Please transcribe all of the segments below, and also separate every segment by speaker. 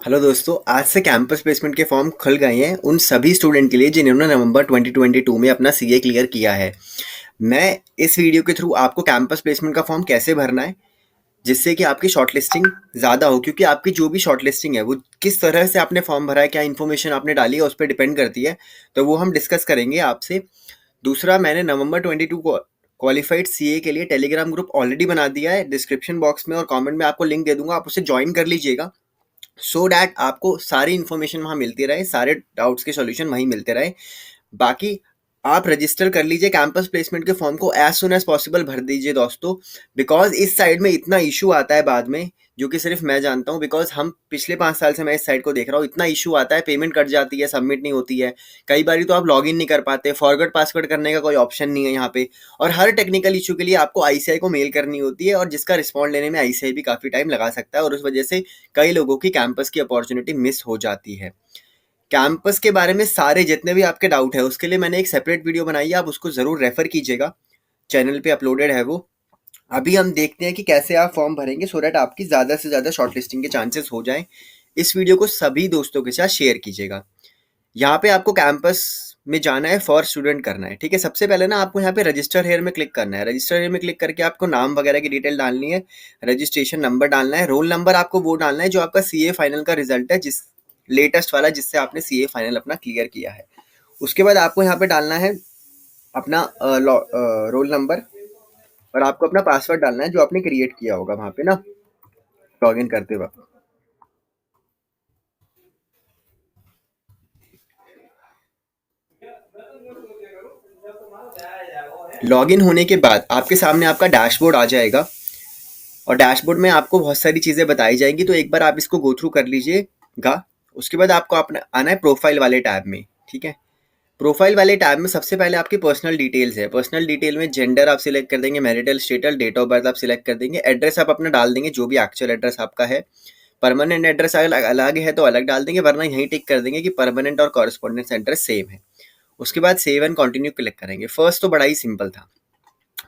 Speaker 1: Hello दोस्तों, आज से कैंपस प्लेसमेंट के फॉर्म खुल गए हैं उन सभी स्टूडेंट के लिए जिन्होंने नवंबर 2022 में अपना सीए क्लियर किया है। मैं इस वीडियो के थ्रू आपको कैंपस प्लेसमेंट का फॉर्म कैसे भरना है जिससे कि आपकी शॉर्टलिस्टिंग ज़्यादा हो, क्योंकि आपकी जो भी शॉर्टलिस्टिंग है वो किस तरह से आपने फॉर्म भरा है, क्या इन्फॉर्मेशन आपने डाली है, उस पर डिपेंड करती है। तो वो हम डिस्कस करेंगे आपसे। दूसरा, मैंने नवंबर 22 को क्वालिफाइड सीए के लिए टेलीग्राम ग्रुप ऑलरेडी बना दिया है। डिस्क्रिप्शन बॉक्स में और कमेंट में आपको लिंक दे दूंगा, आप उसे ज्वाइन कर लीजिएगा सो डैट आपको सारी इन्फॉर्मेशन वहाँ मिलती रहे, सारे डाउट्स के सॉल्यूशन वहीं मिलते रहे। बाकी आप रजिस्टर कर लीजिए कैंपस प्लेसमेंट के फॉर्म को, एज सुन एज पॉसिबल भर दीजिए दोस्तों। बिकॉज इस साइड में इतना इशू आता है बाद में, जो कि सिर्फ मैं जानता हूँ। बिकॉज हम पिछले 5 साल से मैं इस साइड को देख रहा हूँ, इतना इशू आता है, पेमेंट कट जाती है, सबमिट नहीं होती है। कई बार तो आप लॉग इन नहीं कर पाते, फॉरवर्ड पासवर्ड करने का कोई ऑप्शन नहीं है यहाँ पे। और हर टेक्निकल इशू के लिए आपको आईसीआई को मेल करनी होती है, और जिसका रिस्पॉन्ड लेने में आईसीआई भी काफ़ी टाइम लगा सकता है, और उस वजह से कई लोगों की कैंपस की अपॉर्चुनिटी मिस हो जाती है। कैंपस के बारे में सारे जितने भी आपके डाउट है उसके लिए मैंने एक सेपरेट वीडियो बनाई है, आप उसको ज़रूर रेफर कीजिएगा, चैनल पे अपलोडेड है वो। अभी हम देखते हैं कि कैसे आप फॉर्म भरेंगे सो डैट आपकी ज़्यादा से ज़्यादा शॉर्टलिस्टिंग के चांसेस हो जाएं। इस वीडियो को सभी दोस्तों के साथ शेयर कीजिएगा। यहाँ पे आपको कैंपस में जाना है, फॉर स्टूडेंट करना है, ठीक है। सबसे पहले ना आपको यहाँ पे रजिस्टर हेयर में क्लिक करना है। रजिस्टर हेयर में क्लिक करके आपको नाम वगैरह की डिटेल डालनी है, रजिस्ट्रेशन नंबर डालना है, रोल नंबर आपको वो डालना है जो आपका सीए फाइनल का रिजल्ट है, जिस लेटेस्ट वाला जिससे आपने सीए फाइनल अपना क्लियर किया है। उसके बाद आपको यहाँ पे डालना है अपना रोल नंबर, और आपको अपना पासवर्ड डालना है जो आपने क्रिएट किया होगा वहाँ पे ना, लॉग इन करते वक्त। लॉग इन होने के बाद आपके सामने आपका डैशबोर्ड आ जाएगा, और डैशबोर्ड में आपको बहुत सारी चीज़ें बताई जाएंगी, तो एक बार आप इसको गो थ्रू कर लीजिएगा। उसके बाद आपको अपना आना है प्रोफाइल वाले टैब में, ठीक है। प्रोफाइल वाले टैब में सबसे पहले आपकी पर्सनल डिटेल्स है। पर्सनल डिटेल में जेंडर आप सिलेक्ट कर देंगे, marital status, date of birth आप सिलेक्ट कर देंगे, एड्रेस आप अपना डाल देंगे जो भी एक्चुअल एड्रेस आपका है। परमानेंट एड्रेस अगर अलग है तो अलग डाल देंगे, वरना यहीं टिक कर देंगे कि परमानेंट और कॉरेस्पॉन्डेंस एड्रेस सेम है। उसके बाद सेव एंड कंटिन्यू क्लिक करेंगे। फर्स्ट तो बड़ा ही सिंपल था,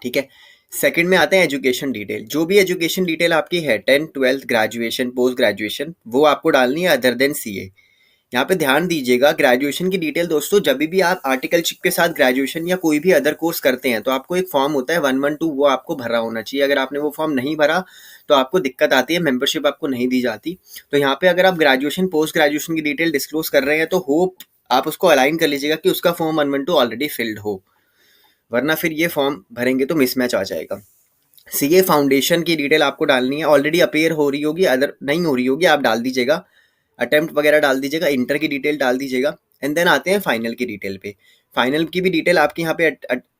Speaker 1: ठीक है। सेकंड में आते हैं एजुकेशन डिटेल। जो भी एजुकेशन डिटेल आपकी है, 10th 12th graduation post graduation, वो आपको डालनी है अदर देन सीए। यहाँ पे ध्यान दीजिएगा, ग्रेजुएशन की डिटेल दोस्तों, जब भी आप आर्टिकलशिप के साथ ग्रेजुएशन या कोई भी अदर कोर्स करते हैं तो आपको एक फॉर्म होता है 112, वो आपको भरा होना चाहिए। अगर आपने वो फॉर्म नहीं भरा तो आपको दिक्कत आती है, मेंबरशिप आपको नहीं दी जाती। तो यहाँ पे अगर आप ग्रेजुएशन पोस्ट ग्रेजुएशन की डिटेल डिस्क्लोज कर रहे हैं तो होप आप उसको अलाइन कर लीजिएगा कि उसका फॉर्म 112 ऑलरेडी फिल्ड हो, वरना फिर ये फॉर्म भरेंगे तो मिसमैच आ जाएगा। सीए फाउंडेशन की डिटेल आपको डालनी है, ऑलरेडी अपेयर हो रही होगी, अदर नहीं हो रही होगी आप डाल दीजिएगा, अटेम्प्ट वगैरह डाल दीजिएगा, इंटर की डिटेल डाल दीजिएगा। एंड देन आते हैं फाइनल की डिटेल पे। फाइनल की भी डिटेल आपकी यहाँ पे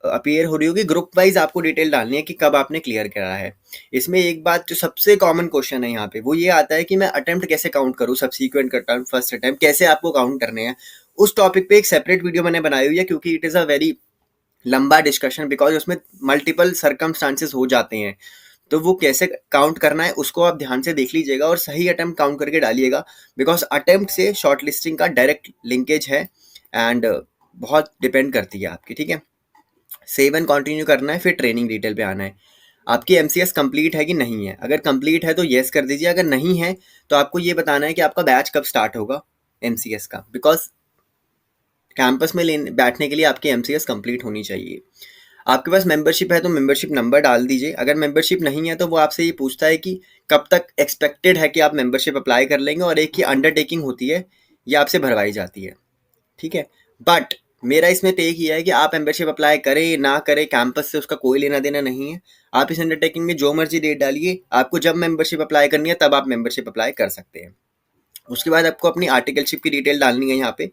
Speaker 1: अपीयर हो रही होगी, ग्रुप वाइज आपको डिटेल डालनी है कि कब आपने क्लियर करा है। इसमें एक बात जो सबसे कॉमन क्वेश्चन है यहाँ पे वो ये आता है कि मैं अटेम्प्ट कैसे काउंट करूँ, सब्सीक्वेंट अटेम्प्ट, फर्स्ट अटेम्प्ट कैसे आपको काउंट करने हैं। उस टॉपिक पे एक सेपरेट वीडियो मैंने बनाई हुई है, क्योंकि इट इज़ अ वेरी लंबा डिस्कशन, बिकॉज उसमें मल्टीपल सरकमस्टांसेस हो जाते हैं। तो वो कैसे काउंट करना है उसको आप ध्यान से देख लीजिएगा और सही अटेम्प्ट काउंट करके डालिएगा, बिकॉज अटेम्प्ट से शॉर्ट लिस्टिंग का डायरेक्ट लिंकेज है, एंड बहुत डिपेंड करती है आपकी, ठीक है। सेव एंड कंटिन्यू करना है, फिर ट्रेनिंग डिटेल पे आना है। आपकी एमसीएस कंप्लीट है कि नहीं है, अगर कंप्लीट है तो येस कर दीजिए, अगर नहीं है तो आपको ये बताना है कि आपका बैच कब स्टार्ट होगा एमसीएस का, बिकॉज कैंपस में बैठने के लिए आपकी एमसीएस कंप्लीट होनी चाहिए। आपके पास मेंबरशिप है तो मेंबरशिप नंबर डाल दीजिए, अगर मेंबरशिप नहीं है तो वो आपसे ये पूछता है कि कब तक एक्सपेक्टेड है कि आप मेंबरशिप अप्लाई कर लेंगे, और एक ही अंडरटेकिंग होती है, ये आपसे भरवाई जाती है, ठीक है। बट मेरा इसमें टेक किया है कि आप मेंबरशिप अप्लाई करें ना करें, कैंपस से उसका कोई लेना देना नहीं है। आप इस अंडरटेकिंग में जो मर्जी डेट डालिए, आपको जब मेंबरशिप अप्लाई करनी है तब आप मेंबरशिप अप्लाई कर सकते हैं। उसके बाद आपको अपनी आर्टिकलशिप की डिटेल डालनी है यहाँ पे।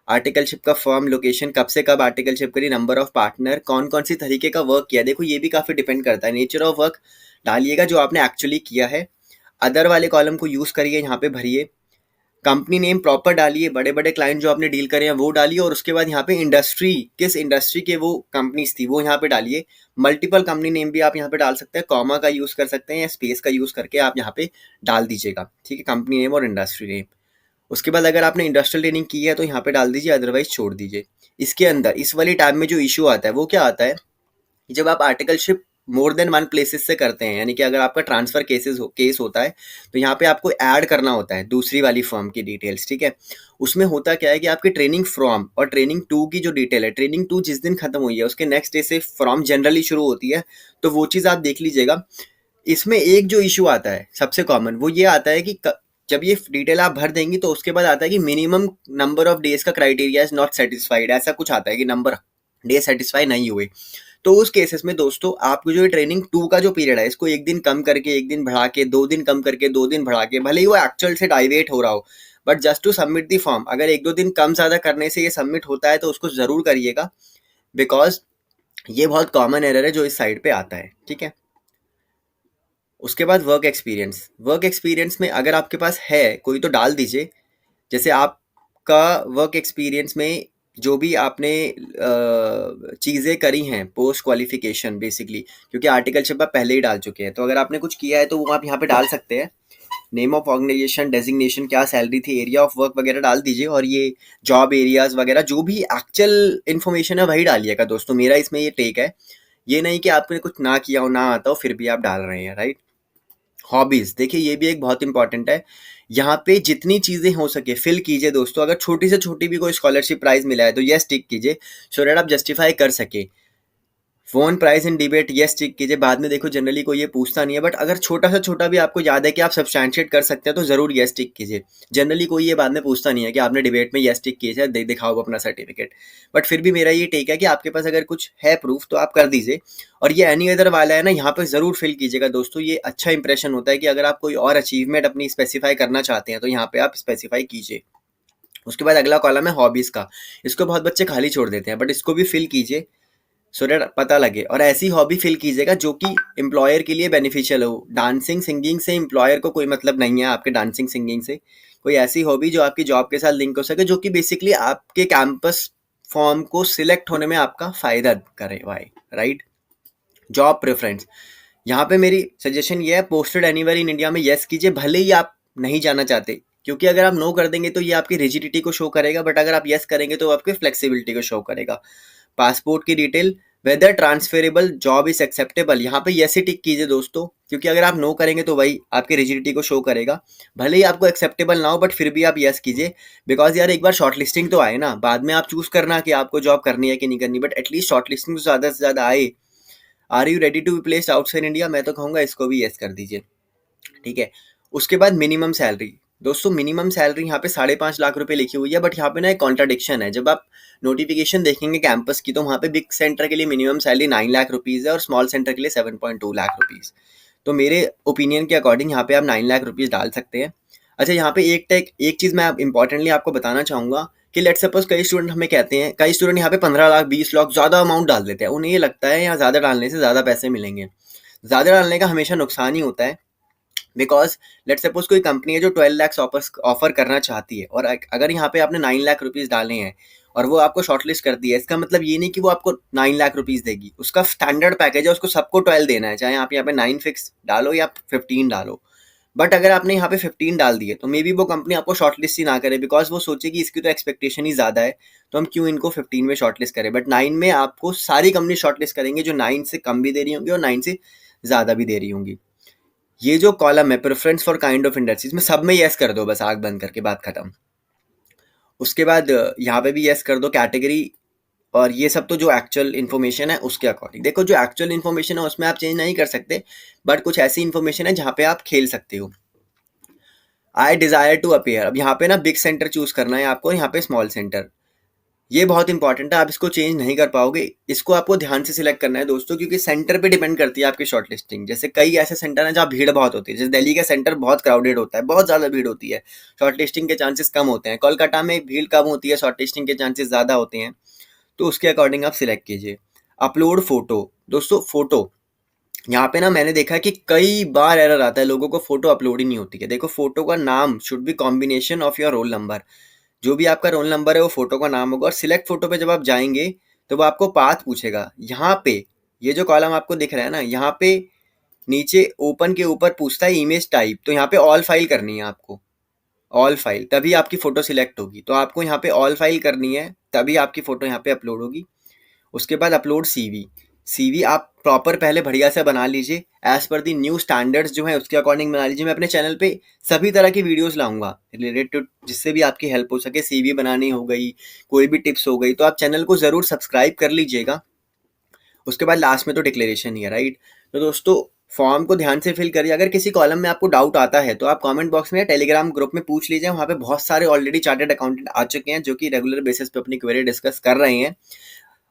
Speaker 1: आर्टिकलशिप का फॉर्म, लोकेशन, कब से कब आर्टिकलशिप करी, नंबर ऑफ पार्टनर, कौन कौन सी तरीके का वर्क किया, देखो ये भी काफ़ी डिपेंड करता है। नेचर ऑफ वर्क डालिएगा जो आपने एक्चुअली किया है। अदर वाले कॉलम को यूज़ करिए, यहाँ पे भरिए। कंपनी नेम प्रॉपर डालिए, बड़े बड़े क्लाइंट जो आपने डील करे हैं वो डालिए, और उसके बाद यहाँ पे इंडस्ट्री, किस इंडस्ट्री के वो कंपनीज थी वो यहाँ पे डालिए। मल्टीपल कंपनी नेम भी आप यहाँ पे डाल सकते हैं, कॉमा का यूज़ कर सकते हैं या स्पेस का यूज़ करके आप यहाँ पे डाल दीजिएगा, ठीक है, कंपनी नेम और इंडस्ट्री नेम। उसके बाद अगर आपने इंडस्ट्रियल ट्रेनिंग की है तो यहाँ पे डाल दीजिए, अदरवाइज छोड़ दीजिए। इसके अंदर इस वाली टैब में जो इशू आता है वो क्या आता है, जब आप articleship more than one places से करते हैं, यानी कि अगर आपका ट्रांसफर केस होता है तो यहाँ पे आपको ऐड करना होता है दूसरी वाली फर्म की डिटेल्स, ठीक है। उसमें होता क्या है कि आपकी ट्रेनिंग फ्रॉम और ट्रेनिंग टू की जो डिटेल है, ट्रेनिंग टू जिस दिन खत्म हुई है उसके नेक्स्ट डे से फ्रॉम जनरली शुरू होती है, तो वो चीज़ आप देख लीजिएगा। इसमें एक जो इशू आता है सबसे कॉमन, वो ये आता है कि जब ये डिटेल आप भर देंगी तो उसके बाद आता है कि मिनिमम नंबर ऑफ डेज का क्राइटेरिया इज नॉट सेटिस्फाइड, ऐसा कुछ आता है कि नंबर डे सेटिस्फाई नहीं हुए। तो उस केसेस में दोस्तों आपको जो ट्रेनिंग टू का जो पीरियड है इसको एक दिन कम करके, एक दिन बढ़ा के, 2 दिन कम करके, 2 दिन बढ़ा के, भले ही वो एक्चुअल से डाइवेट हो रहा हो, but just to submit the form, अगर 1-2 दिन कम ज़्यादा करने से ये सबमिट होता है तो उसको ज़रूर करिएगा, बिकॉज ये बहुत कॉमन एरर है जो इस साइड पे आता है, ठीक है। उसके बाद वर्क एक्सपीरियंस में अगर आपके पास है कोई तो डाल दीजिए। जैसे आपका वर्क एक्सपीरियंस में जो भी आपने चीज़ें करी हैं पोस्ट क्वालिफिकेशन बेसिकली, क्योंकि आर्टिकलशिप आप पहले ही डाल चुके हैं, तो अगर आपने कुछ किया है तो वो आप यहाँ पे डाल सकते हैं। नेम ऑफ ऑर्गेनाइजेशन, डेजिग्नेशन, क्या सैलरी थी, एरिया ऑफ वर्क वगैरह डाल दीजिए, और ये जॉब एरियाज वगैरह जो भी एक्चुअल इन्फॉर्मेशन है वही डालिएगा दोस्तों। मेरा इसमें ये टेक है, ये नहीं कि आपने कुछ ना किया हो, ना आता हो, फिर भी आप डाल रहे हैं, राइट। हॉबीज देखिए, ये भी एक बहुत इंपॉर्टेंट है। यहाँ पे जितनी चीजें हो सके फिल कीजिए दोस्तों। अगर छोटी से छोटी भी कोई स्कॉलरशिप प्राइज मिला है तो यस टिक कीजिए, सो दैट आप जस्टिफाई कर सके। Phone price in debate yes tick कीजिए। बाद में देखो जनरली कोई ये पूछता नहीं है, बट अगर छोटा से छोटा भी आपको याद है कि आप सब्सटैंशिएट कर सकते हैं तो जरूर यस टिक कीजिए। जनरली कोई ये बाद में पूछता नहीं है कि आपने डिबेट में यस टिक किए थे, दिखाओ अपना सर्टिफिकेट। बट फिर भी मेरा ये टेक है कि आपके पास अगर कुछ है प्रूफ तो आप कर दीजिए। और ये एनी अदर वाला है ना, यहाँ पे जरूर फिल कीजिएगा दोस्तों। ये अच्छा इंप्रेशन होता है कि अगर आप कोई और अचीवमेंट अपनी स्पेसिफाई करना चाहते हैं तो यहाँ पे आप स्पेसिफाई कीजिए। उसके बाद अगला कॉलम है हॉबीज का। इसको बहुत बच्चे खाली छोड़ देते हैं, बट इसको भी फिल कीजिए सो दैट पता लगे। और ऐसी हॉबी फिल कीजिएगा जो कि एम्प्लॉयर के लिए बेनिफिशियल हो। डांसिंग सिंगिंग से एम्प्लॉयर को कोई मतलब नहीं है, आपके डांसिंग सिंगिंग से। कोई ऐसी हॉबी जो आपकी जॉब के साथ लिंक हो सके, जो कि बेसिकली आपके कैंपस फॉर्म को सिलेक्ट होने में आपका फायदा करे भाई, राइट। जॉब प्रेफरेंस, यहाँ पे मेरी सजेशन ये है, पोस्टेड एनीवेयर इन इंडिया में यस कीजिए, भले ही आप नहीं जाना चाहते। क्योंकि अगर आप नो कर देंगे तो ये आपकी रिजिडिटी को शो करेगा, बट अगर आप यस करेंगे तो आपकी फ्लेक्सिबिलिटी को शो करेगा। पासपोर्ट की detail, whether transferable job is acceptable, यहाँ पे यस ही टिक कीजिए दोस्तों। क्योंकि अगर आप नो करेंगे तो वही आपकी रिजिडिटी को शो करेगा। भले ही आपको एक्सेप्टेबल ना हो, बट फिर भी आप यस कीजिए। बिकॉज यार एक बार शॉर्ट लिस्टिंग तो आए ना, बाद में आप चूज करना कि आपको जॉब करनी है कि नहीं करनी, बट एटलीस्ट शॉर्ट लिस्टिंग तो ज़्यादा से ज़्यादा आए। Are you ready to be placed outside India, मैं तो कहूँगा इसको भी यस कर दीजिए, ठीक है। उसके बाद मिनिमम सैलरी दोस्तों, मिनिमम सैलरी यहाँ पे 5.5 लाख रुपए लिखी हुई है, बट यहाँ पे ना एक कॉन्ट्राडिक्शन है। जब आप नोटिफिकेशन देखेंगे कैंपस की तो वहाँ पे बिग सेंटर के लिए मिनिमम सैलरी 9 लाख रुपीज़ है और स्मॉल सेंटर के लिए 7.2 लाख रुपीज़। तो मेरे ओपिनियन के अकॉर्डिंग यहाँ पे आप 9 लाख रुपीज़ डाल सकते हैं। अच्छा, यहाँ पे एक चीज़ मैं इंपॉर्टेंटली आपको बताना चाहूँगा कि लेट सपोज कई स्टूडेंट हमें कहते हैं, कई स्टूडेंट यहाँ पे 15 लाख 20 लाख ज़्यादा अमाउंट डाल देते हैं। उन्हें ये लगता है यहाँ ज़्यादा डालने से ज़्यादा पैसे मिलेंगे। ज़्यादा डालने का हमेशा नुकसान ही होता है। बिकॉज लेट सपोज कोई कंपनी है जो 12 लाख ऑफर करना चाहती है, और अगर यहाँ पे आपने 9 लाख रुपीज़ डाले हैं और वो आपको शॉर्टलिस्ट कर दिया है, इसका मतलब ये नहीं कि वो आपको 9 लाख रुपीज़ देगी। उसका स्टैंडर्ड पैकेज है, उसको सबको 12 देना है, चाहे आप यहाँ पे 9 फिक्स डालो या 15 डालो। बट अगर आपने यहाँ पे 15 डाल दिए तो मे बी वो कंपनी आपको शॉर्टलिस्ट ही ना करे, बिकॉज वो सोचे कि इसकी तो एक्सपेक्टेशन ही ज़्यादा है, तो हम क्यों इनको 15 में शॉर्टलिस्ट करें। बट 9 में आपको सारी कंपनी शॉर्टलिस्ट करेंगे जो 9 से कम भी दे रही होंगी और 9 से ज़्यादा भी दे रही होंगी। ये जो कॉलम है preference for kind of industries में, सब में यस कर दो, बस आग बंद करके बात खत्म। उसके बाद यहाँ पे भी यस कर दो कैटेगरी। और ये सब तो जो एक्चुअल इन्फॉर्मेशन है उसके अकॉर्डिंग। देखो जो एक्चुअल इन्फॉर्मेशन है उसमें आप चेंज नहीं कर सकते, बट कुछ ऐसी इन्फॉर्मेशन है जहाँ पे आप खेल सकते हो। आई डिजायर टू अपेयर, अब यहाँ पे ना बिग सेंटर चूज करना है आपको, यहाँ पे स्मॉल सेंटर। ये बहुत इंपॉर्टेंट है, आप इसको चेंज नहीं कर पाओगे। इसको आपको ध्यान से सिलेक्ट करना है दोस्तों, क्योंकि सेंटर पे डिपेंड करती है आपकी शॉर्ट लिस्टिंग। जैसे कई ऐसे सेंटर हैं जहाँ भीड़ बहुत होती है, जैसे दिल्ली का सेंटर बहुत क्राउडेड होता है, बहुत ज़्यादा भीड़ होती है, शॉर्ट लिस्टिंग के चांसेस कम होते हैं। कोलकाता में भीड़ कम होती है, शॉर्ट लिस्टिंग के चांसेस ज़्यादा होते हैं, तो उसके अकॉर्डिंग आप सिलेक्ट कीजिए। अपलोड फोटो दोस्तों, फोटो यहाँ पे ना मैंने देखा है कि कई बार एरर आता है, लोगों को फोटो अपलोड ही नहीं होती है। देखो फोटो का नाम should be combination of your roll number. जो भी आपका रोल नंबर है वो फोटो का नाम होगा। और सिलेक्ट फोटो पे जब आप जाएंगे तो वो आपको पाथ पूछेगा। यहाँ पे ये जो कॉलम आपको दिख रहा है ना, यहाँ पे नीचे ओपन के ऊपर पूछता है इमेज टाइप, तो यहाँ पे ऑल फाइल करनी है आपको, ऑल फाइल, तभी आपकी फोटो सिलेक्ट होगी। तो आपको यहाँ पे ऑल फाइल करनी है, तभी आपकी फोटो यहाँ पे अपलोड होगी। उसके बाद अपलोड सीवी। सीवी आप प्रॉपर पहले बढ़िया से बना लीजिए, एज पर दी न्यू स्टैंडर्ड्स जो है उसके अकॉर्डिंग बना लीजिए। मैं अपने चैनल पे सभी तरह की वीडियोस लाऊंगा रिलेटेड, जिससे भी आपकी हेल्प हो सके। सीवी बनानी हो गई, कोई भी टिप्स हो गई, तो आप चैनल को ज़रूर सब्सक्राइब कर लीजिएगा। उसके बाद लास्ट में तो डिक्लेरेशन ही है, राइट। तो दोस्तों, फॉर्म को ध्यान से फिल करिए। अगर किसी कॉलम में आपको डाउट आता है तो आप कमेंट बॉक्स में या टेलीग्राम ग्रुप में पूछ लीजिए। वहाँ पे बहुत सारे ऑलरेडी चार्टर्ड अकाउंटेंट आ चुके हैं जो कि रेगुलर बेसिस पे अपनी क्वेरी डिस्कस कर रहे हैं।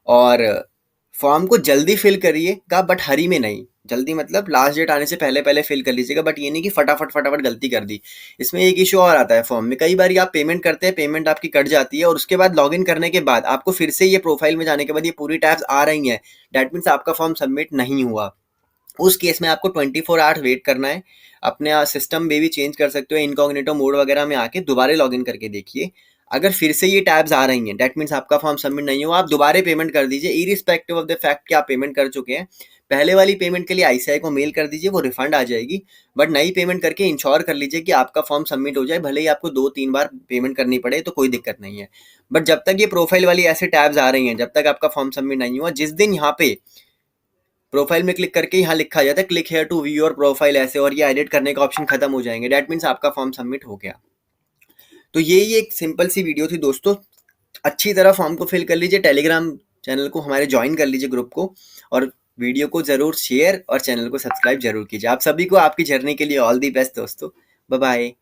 Speaker 1: और फॉर्म को जल्दी फिल करिएगा, बट हरी में नहीं। जल्दी मतलब लास्ट डेट आने से पहले पहले फिल कर लीजिएगा, बट ये नहीं कि फटाफट फटाफट गलती कर दी। इसमें एक इशू और आता है फॉर्म में, कई बार आप पेमेंट करते हैं, पेमेंट आपकी कट जाती है और उसके बाद लॉगिन करने के बाद आपको फिर से ये प्रोफाइल में जाने के बाद ये पूरी टैब्स आ रही हैं। डैट मीन्स आपका फॉर्म सबमिट नहीं हुआ। उस केस में आपको 24 आवर्स वेट करना है। अपने सिस्टम में भी चेंज कर सकते हो, इनकॉग्निटो मोड वगैरह में आके दोबारा लॉगिन करके देखिए। अगर फिर से ये टैब्स आ रही हैं, डेट मीन्स आपका फॉर्म सबमिट नहीं हुआ, आप दोबारा पेमेंट कर दीजिए, इरिस्पेक्टिव ऑफ द फैक्ट कि आप पेमेंट कर चुके हैं। पहले वाली पेमेंट के लिए आईसीआई को मेल कर दीजिए, वो रिफंड आ जाएगी। बट नई पेमेंट करके इंश्योर कर लीजिए कि आपका फॉर्म सबमिट हो जाए, भले ही आपको 2-3 बार पेमेंट करनी पड़े तो कोई दिक्कत नहीं है। बट जब तक ये प्रोफाइल वाली ऐसे टैब्स आ रही हैं, जब तक आपका फॉर्म सबमिट नहीं हुआ, जिस दिन यहाँ पे प्रोफाइल में क्लिक करके यहाँ लिखा जाता है click here to view your profile ऐसे, और ये एडिट करने का ऑप्शन खत्म हो जाएंगे, डेट मीन्स आपका फॉर्म सबमिट हो गया। तो ये एक सिंपल सी वीडियो थी दोस्तों। अच्छी तरह फॉर्म को फिल कर लीजिए, टेलीग्राम चैनल को हमारे ज्वाइन कर लीजिए, ग्रुप को, और वीडियो को ज़रूर शेयर और चैनल को सब्सक्राइब जरूर कीजिए। आप सभी को आपकी जर्नी के लिए ऑल दी बेस्ट दोस्तों। Bye bye.